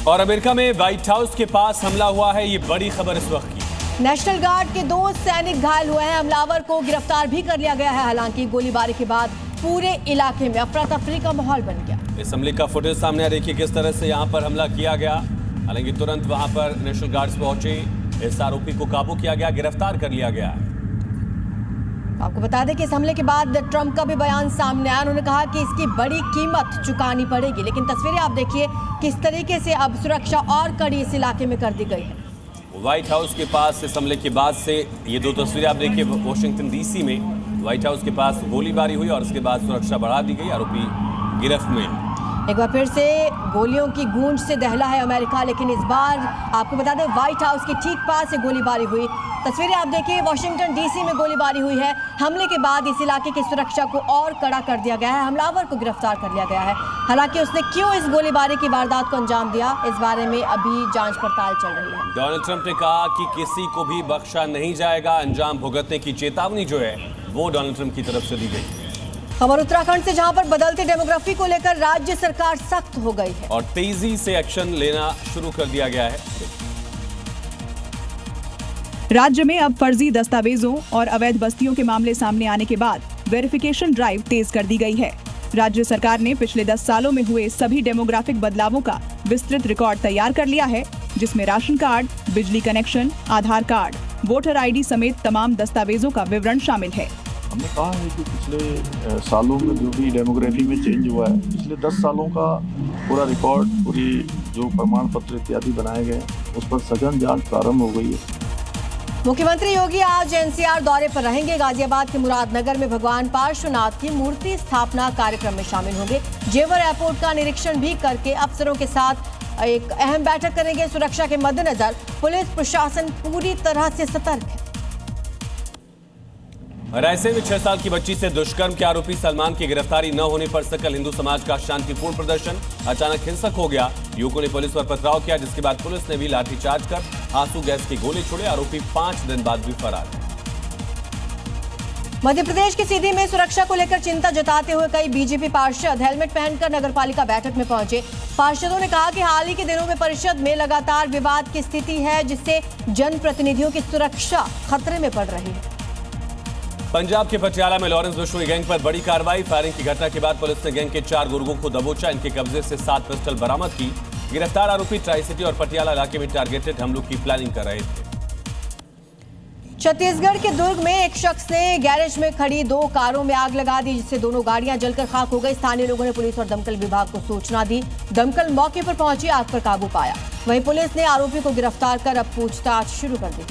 और अमेरिका में white house के पास हमला हुआ है, ये बड़ी खबर इस वक्त की। नेशनल गार्ड के 2 सैनिक घायल हुए हैं। हमलावर को गिरफ्तार भी कर लिया गया है। हालांकि गोलीबारी के बाद पूरे इलाके में अफरा तफरी का माहौल बन गया। इस हमले का फुटेज सामने आ, देखिए किस तरह से यहाँ पर हमला किया गया। हालांकि तुरंत वहां पर नेशनल गार्ड्स पहुंचे, इस आरोपी को काबू किया गया, गिरफ्तार कर लिया गया। आपको बता दें कि इस हमले के बाद ट्रंप का भी बयान सामने आया। उन्होंने कहा कि इसकी बड़ी कीमत चुकानी पड़ेगी। लेकिन तस्वीरें आप देखिए किस तरीके से अब सुरक्षा और कड़ी इस इलाके में कर दी गई है। व्हाइट हाउस के पास इस हमले के बाद से ये 2 तस्वीरें आप देखिए, वॉशिंगटन डीसी में व्हाइट हाउस के पास गोलीबारी हुई और उसके बाद सुरक्षा बढ़ा दी गई। आरोपी गिरफ्त में। एक बार फिर से गोलियों की गूंज से दहला है अमेरिका। लेकिन इस बार आपको बता दें व्हाइट हाउस के ठीक पास से गोलीबारी हुई। तस्वीरें आप देखिए, वॉशिंगटन डीसी में गोलीबारी हुई है। हमले के बाद इस इलाके की सुरक्षा को और कड़ा कर दिया गया है। हमलावर को गिरफ्तार कर लिया गया है। हालांकि उसने क्यों इस गोलीबारी की वारदात को अंजाम दिया, इस बारे में अभी जांच पड़ताल चल रही है। डोनाल्ड ट्रंप ने कहा कि किसी को भी बख्शा नहीं जाएगा। अंजाम भुगतने की चेतावनी जो है वो डोनाल्ड ट्रंप की तरफ से दी गई। खबर उत्तराखंड से, जहां पर बदलती डेमोग्राफी को लेकर राज्य सरकार सख्त हो गई है और तेजी से एक्शन लेना शुरू कर दिया गया है। राज्य में अब फर्जी दस्तावेजों और अवैध बस्तियों के मामले सामने आने के बाद वेरिफिकेशन ड्राइव तेज कर दी गई है। राज्य सरकार ने पिछले 10 सालों में हुए सभी डेमोग्राफिक बदलावों का विस्तृत रिकॉर्ड तैयार कर लिया है, जिसमें राशन कार्ड, बिजली कनेक्शन, आधार कार्ड, वोटर आईडी समेत तमाम दस्तावेजों का विवरण शामिल है। हमने कहा है कि पिछले सालों में जो भी डेमोग्राफी में चेंज हुआ है, पिछले 10 सालों का पूरा रिकॉर्ड, पूरी जो प्रमाण पत्र इत्यादि बनाए गए उस पर सघन जांच प्रारंभ हो गई है। मुख्यमंत्री योगी आज एनसीआर दौरे पर रहेंगे। गाजियाबाद के मुरादनगर में भगवान पार्श्वनाथ की मूर्ति स्थापना कार्यक्रम में शामिल होंगे। जेवर एयरपोर्ट का निरीक्षण भी करके अफसरों के साथ एक अहम बैठक करेंगे। सुरक्षा के मद्देनजर पुलिस प्रशासन पूरी तरह से सतर्क है। रायसेन में 6 साल की बच्ची से दुष्कर्म के आरोपी सलमान की गिरफ्तारी न होने पर सकल हिंदू समाज का शांतिपूर्ण प्रदर्शन अचानक हिंसक हो गया। युवकों ने पुलिस पर पथराव किया, जिसके बाद पुलिस ने भी लाठीचार्ज कर आंसू गैस के गोले छोड़े। आरोपी 5 दिन बाद भी फरार है। मध्य प्रदेश की सीधी में सुरक्षा को लेकर चिंता जताते हुए कई बीजेपी पार्षद हेलमेट पहनकर नगरपालिका बैठक में पहुंचे। पार्षदों ने कहा कि हाल ही के दिनों में परिषद में लगातार विवाद की स्थिति है, जिससे जनप्रतिनिधियों की सुरक्षा खतरे में पड़ रही है। पंजाब के पटियाला में लॉरेंस बिश्नोई गैंग पर बड़ी कार्रवाई। फायरिंग की घटना के बाद पुलिस ने गैंग के 4 गुर्गों को दबोचा। इनके कब्जे से 7 पिस्टल बरामद की। गिरफ्तार आरोपी ट्राई सिटी और पटियाला इलाके में टारगेटेड हमलों की प्लानिंग कर रहे थे। छत्तीसगढ़ के दुर्ग में एक शख्स ने गैरेज में खड़ी 2 कारों में आग लगा दी, जिससे दोनों गाड़ियां जलकर खाक हो गई। स्थानीय लोगों ने पुलिस और दमकल विभाग को सूचना दी। दमकल मौके पर पहुंची, आग पर काबू पाया। वहीं पुलिस ने आरोपी को गिरफ्तार कर अब पूछताछ शुरू कर दी।